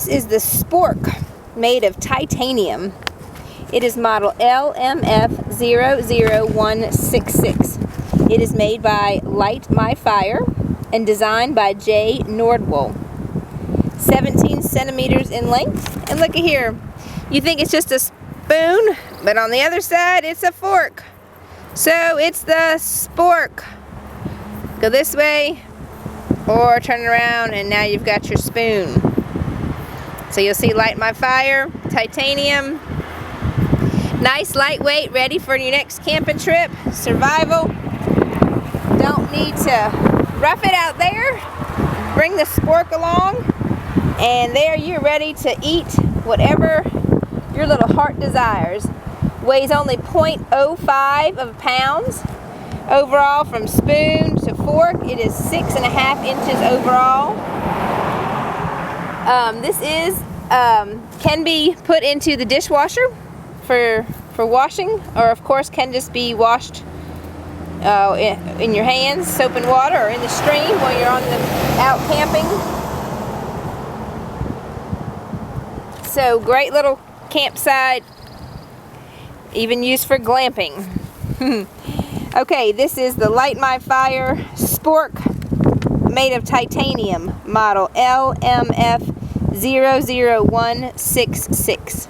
This is the Spork, made of titanium. It is model LMF00166. It is made by Light My Fire and designed by J. Nordwall. 17 centimeters in length. And look at here. You think it's just a spoon, but on the other side it's a fork. So it's the Spork. Go this way or turn it around and now you've got your spoon. So you'll see Light My Fire, titanium. Nice, lightweight, ready for your next camping trip. Survival. Don't need to rough it out there. Bring the Spork along, and there you're ready to eat whatever your little heart desires. Weighs only 0.05 of pounds. Overall, from spoon to fork, it is 6.5 inches overall. This is can be put into the dishwasher for washing, or of course can just be washed in your hands, soap and water, or in the stream while you're out camping. So great little campsite, even used for glamping. Okay, this is the Light My Fire Spork, made of titanium, model LMF00166.